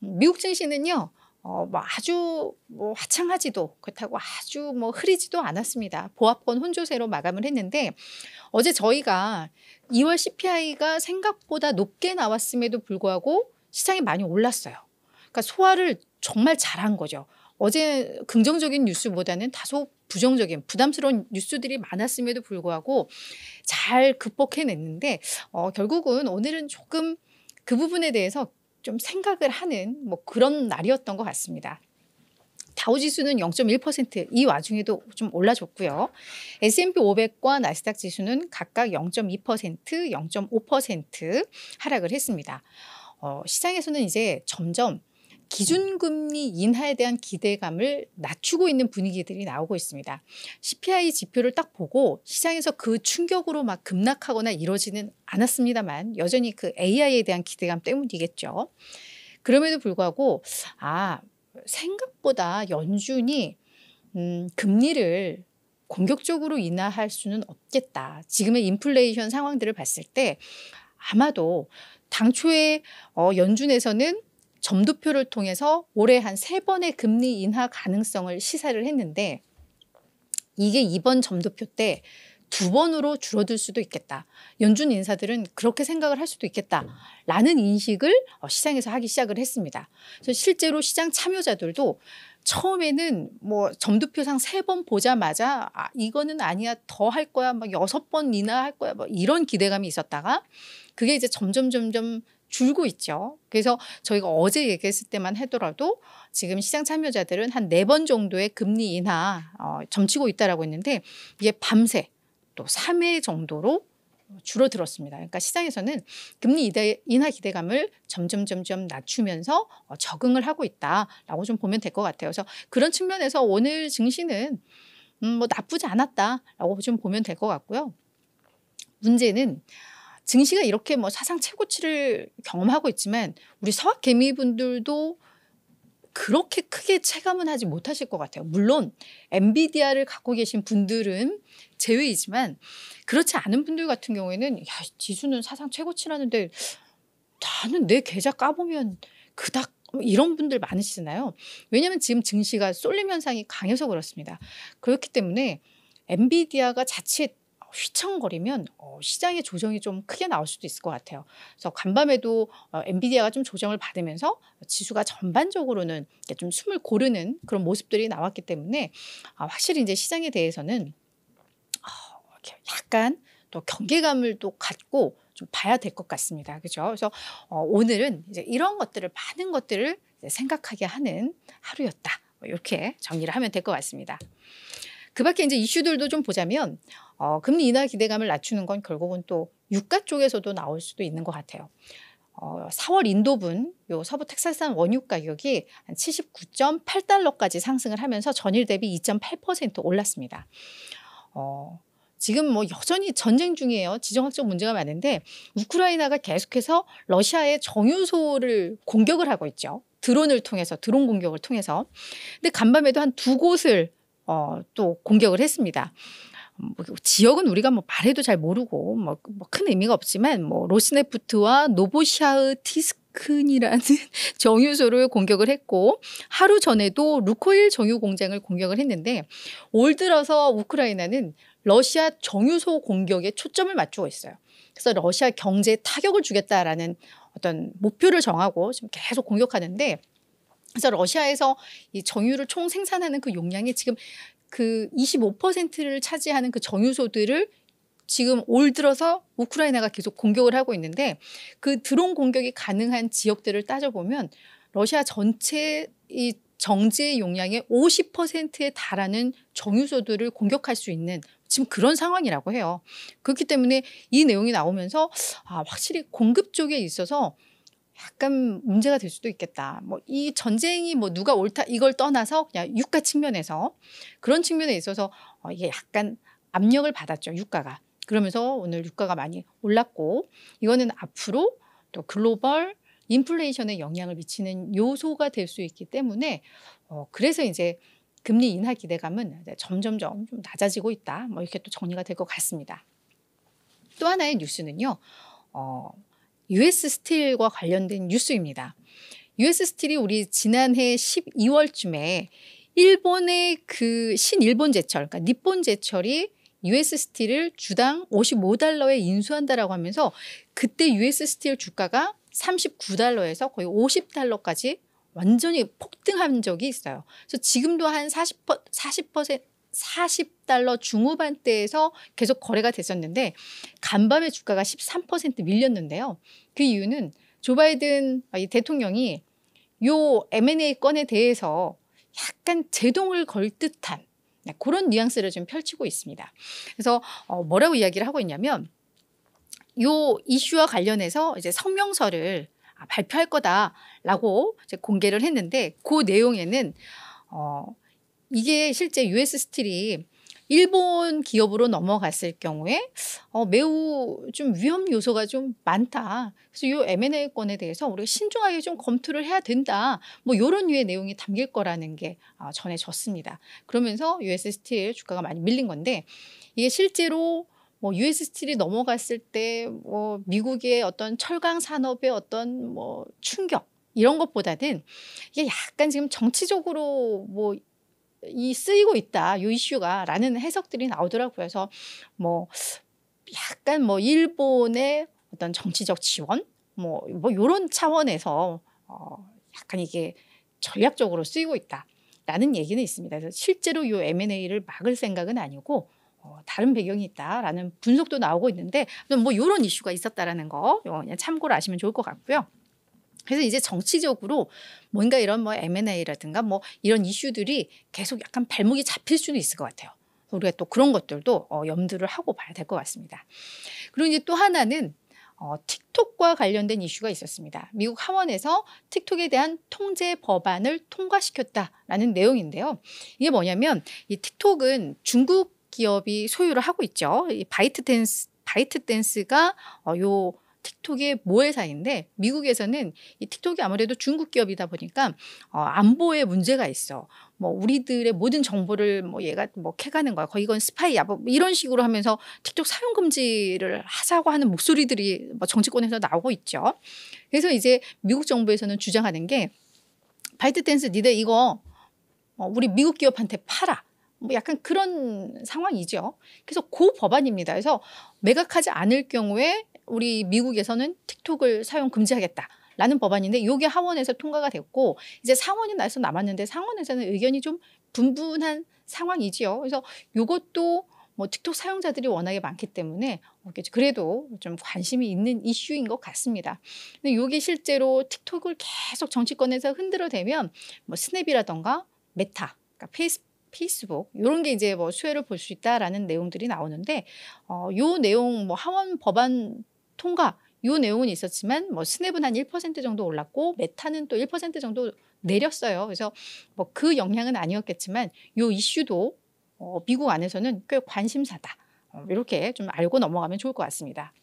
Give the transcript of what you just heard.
미국 증시는요. 뭐 아주 뭐 화창하지도 그렇다고 아주 뭐 흐리지도 않았습니다. 보합권 혼조세로 마감을 했는데 어제 저희가 2월 CPI가 생각보다 높게 나왔음에도 불구하고 시장이 많이 올랐어요. 그러니까 소화를 정말 잘한 거죠. 어제 긍정적인 뉴스보다는 다소 부정적인 부담스러운 뉴스들이 많았음에도 불구하고 잘 극복해냈는데 결국은 오늘은 조금 그 부분에 대해서 좀 생각을 하는 뭐 그런 날이었던 것 같습니다. 다우지수는 0.1%이 와중에도 좀 올라줬고요. S&P 500과 나스닥 지수는 각각 0.2%, 0.5% 하락을 했습니다. 시장에서는 이제 점점 기준금리 인하에 대한 기대감을 낮추고 있는 분위기들이 나오고 있습니다. CPI 지표를 딱 보고 시장에서 그 충격으로 막 급락하거나 이러지는 않았습니다만 여전히 그 AI에 대한 기대감 때문이겠죠. 그럼에도 불구하고 생각보다 연준이 금리를 공격적으로 인하할 수는 없겠다. 지금의 인플레이션 상황들을 봤을 때 아마도 당초에 연준에서는 점도표를 통해서 올해 한 3번의 금리 인하 가능성을 시사를 했는데 이게 이번 점도표 때 2번으로 줄어들 수도 있겠다. 연준 인사들은 그렇게 생각을 할 수도 있겠다라는 인식을 시장에서 하기 시작을 했습니다. 그래서 실제로 시장 참여자들도 처음에는 뭐 점도표상 3번 보자마자 이거는 아니야, 더 할 거야, 막 6번 인하할 거야, 뭐 이런 기대감이 있었다가 그게 이제 점점 줄고 있죠. 그래서 저희가 어제 얘기했을 때만 하더라도 지금 시장 참여자들은 한 4번 정도의 금리 인하 점치고 있다라고 했는데 이게 밤새 또 3회 정도로 줄어들었습니다. 그러니까 시장에서는 금리 인하 기대감을 점점 낮추면서 적응을 하고 있다라고 좀 보면 될 것 같아요. 그래서 그런 측면에서 오늘 증시는 뭐 나쁘지 않았다라고 좀 보면 될 것 같고요. 문제는 증시가 이렇게 뭐 사상 최고치를 경험하고 있지만 우리 서학 개미분들도 그렇게 크게 체감은 하지 못하실 것 같아요. 물론 엔비디아를 갖고 계신 분들은 제외이지만 그렇지 않은 분들 같은 경우에는 지수는 사상 최고치라는데 나는 내 계좌 까보면 그닥 이런 분들 많으시잖아요. 왜냐하면 지금 증시가 쏠림 현상이 강해서 그렇습니다. 그렇기 때문에 엔비디아가 자칫 휘청거리면 시장의 조정이 좀 크게 나올 수도 있을 것 같아요. 그래서 간밤에도 엔비디아가 좀 조정을 받으면서 지수가 전반적으로는 좀 숨을 고르는 그런 모습들이 나왔기 때문에 확실히 이제 시장에 대해서는 약간 또 경계감을 또 갖고 좀 봐야 될 것 같습니다. 그죠? 그래서 오늘은 이제 이런 것들을 많은 것들을 생각하게 하는 하루였다. 이렇게 정리를 하면 될 것 같습니다. 그 밖에 이제 이슈들도 좀 보자면 금리 인하 기대감을 낮추는 건 결국은 또 유가 쪽에서도 나올 수도 있는 것 같아요. 4월 인도분 요 서부 텍사스산 원유 가격이 한 79.8달러까지 상승을 하면서 전일 대비 2.8% 올랐습니다. 지금 뭐 여전히 전쟁 중이에요. 지정학적 문제가 많은데 우크라이나가 계속해서 러시아의 정유소를 공격을 하고 있죠. 드론 공격을 통해서. 근데 간밤에도 한 2곳을 또 공격을 했습니다. 지역은 우리가 뭐 말해도 잘 모르고 뭐 큰 의미가 없지만 뭐 로스네프트와 노보샤흐티스크니라는 정유소를 공격을 했고 하루 전에도 루코일 정유 공장을 공격을 했는데 올 들어서 우크라이나는 러시아 정유소 공격에 초점을 맞추고 있어요. 그래서 러시아 경제에 타격을 주겠다라는 어떤 목표를 정하고 지금 계속 공격하는데 그래서 러시아에서 이 정유를 총 생산하는 그 용량이 지금 그 25%를 차지하는 그 정유소들을 지금 올 들어서 우크라이나가 계속 공격을 하고 있는데 그 드론 공격이 가능한 지역들을 따져보면 러시아 전체 이 정제 용량의 50%에 달하는 정유소들을 공격할 수 있는 지금 그런 상황이라고 해요. 그렇기 때문에 이 내용이 나오면서 확실히 공급 쪽에 있어서 약간 문제가 될 수도 있겠다. 뭐 이 전쟁이 뭐 누가 옳다 이걸 떠나서 그냥 유가 측면에서 그런 측면에 있어서 이게 약간 압력을 받았죠. 유가가. 그러면서 오늘 유가가 많이 올랐고 이거는 앞으로 또 글로벌 인플레이션에 영향을 미치는 요소가 될 수 있기 때문에 그래서 이제 금리 인하 기대감은 점점점 좀 낮아지고 있다. 뭐 이렇게 또 정리가 될 것 같습니다. 또 하나의 뉴스는요. US 스틸과 관련된 뉴스입니다. US 스틸이 우리 지난해 12월쯤에 일본의 그 신일본 제철, 그러니까 니폰 제철이 US 스틸을 주당 $55에 인수한다라고 하면서 그때 US 스틸 주가가 $39에서 거의 $50까지 완전히 폭등한 적이 있어요. 그래서 지금도 한 40달러 중후반대에서 계속 거래가 됐었는데 간밤에 주가가 13% 밀렸는데요. 그 이유는 조 바이든 대통령이 요 M&A 건에 대해서 약간 제동을 걸 듯한 그런 뉘앙스를 좀 펼치고 있습니다. 그래서 뭐라고 이야기를 하고 있냐면 요 이슈와 관련해서 이제 성명서를 발표할 거다라고 이제 공개를 했는데 그 내용에는 이게 실제 US 스틸이 일본 기업으로 넘어갔을 경우에 매우 좀 위험 요소가 좀 많다. 그래서 이 M&A 건에 대해서 우리가 신중하게 좀 검토를 해야 된다. 뭐 이런 류의 내용이 담길 거라는 게 전해졌습니다. 그러면서 US 스틸 주가가 많이 밀린 건데 이게 실제로 뭐 US 스틸이 넘어갔을 때 뭐 미국의 어떤 철강 산업의 어떤 뭐 충격 이런 것보다는 이게 약간 지금 정치적으로 뭐 이 쓰이고 있다, 이 이슈가라는 해석들이 나오더라고요. 그래서 뭐 약간 뭐 일본의 어떤 정치적 지원, 뭐 이런 차원에서 약간 이게 전략적으로 쓰이고 있다라는 얘기는 있습니다. 그래서 실제로 이 M&A를 막을 생각은 아니고 다른 배경이 있다라는 분석도 나오고 있는데 뭐 이런 이슈가 있었다라는 거 그냥 참고로 아시면 좋을 것 같고요. 그래서 이제 정치적으로 뭔가 이런 뭐 M&A라든가 뭐 이런 이슈들이 계속 약간 발목이 잡힐 수도 있을 것 같아요. 우리가 또 그런 것들도 염두를 하고 봐야 될 것 같습니다. 그리고 이제 또 하나는 틱톡과 관련된 이슈가 있었습니다. 미국 하원에서 틱톡에 대한 통제 법안을 통과시켰다라는 내용인데요. 이게 뭐냐면 이 틱톡은 중국 기업이 소유를 하고 있죠. 이 바이트댄스가 요 틱톡의 모회사인데 미국에서는 이 틱톡이 아무래도 중국 기업이다 보니까 안보에 문제가 있어. 뭐 우리들의 모든 정보를 뭐 얘가 뭐 캐가는 거야. 거의 이건 스파이야. 뭐 이런 식으로 하면서 틱톡 사용 금지를 하자고 하는 목소리들이 뭐 정치권에서 나오고 있죠. 그래서 이제 미국 정부에서는 주장하는 게 바이트댄스 니네 이거 우리 미국 기업한테 팔아. 뭐 약간 그런 상황이죠. 그래서 그 법안입니다. 그래서 매각하지 않을 경우에 우리 미국에서는 틱톡을 사용 금지하겠다라는 법안인데 이게 하원에서 통과가 됐고 이제 상원이 나서 남았는데 상원에서는 의견이 좀 분분한 상황이지요. 그래서 이것도 뭐 틱톡 사용자들이 워낙에 많기 때문에 그래도 좀 관심이 있는 이슈인 것 같습니다. 근데 이게 실제로 틱톡을 계속 정치권에서 흔들어대면 뭐 스냅이라던가 메타, 그러니까 페이스북 이런 게 이제 뭐 수혜를 볼 수 있다라는 내용들이 나오는데 요 내용 뭐 하원 법안 통과 요 내용은 있었지만 뭐 스냅은 한 1% 정도 올랐고 메타는 또 1% 정도 내렸어요. 그래서 뭐 그 영향은 아니었겠지만 요 이슈도 미국 안에서는 꽤 관심사다. 이렇게 좀 알고 넘어가면 좋을 것 같습니다.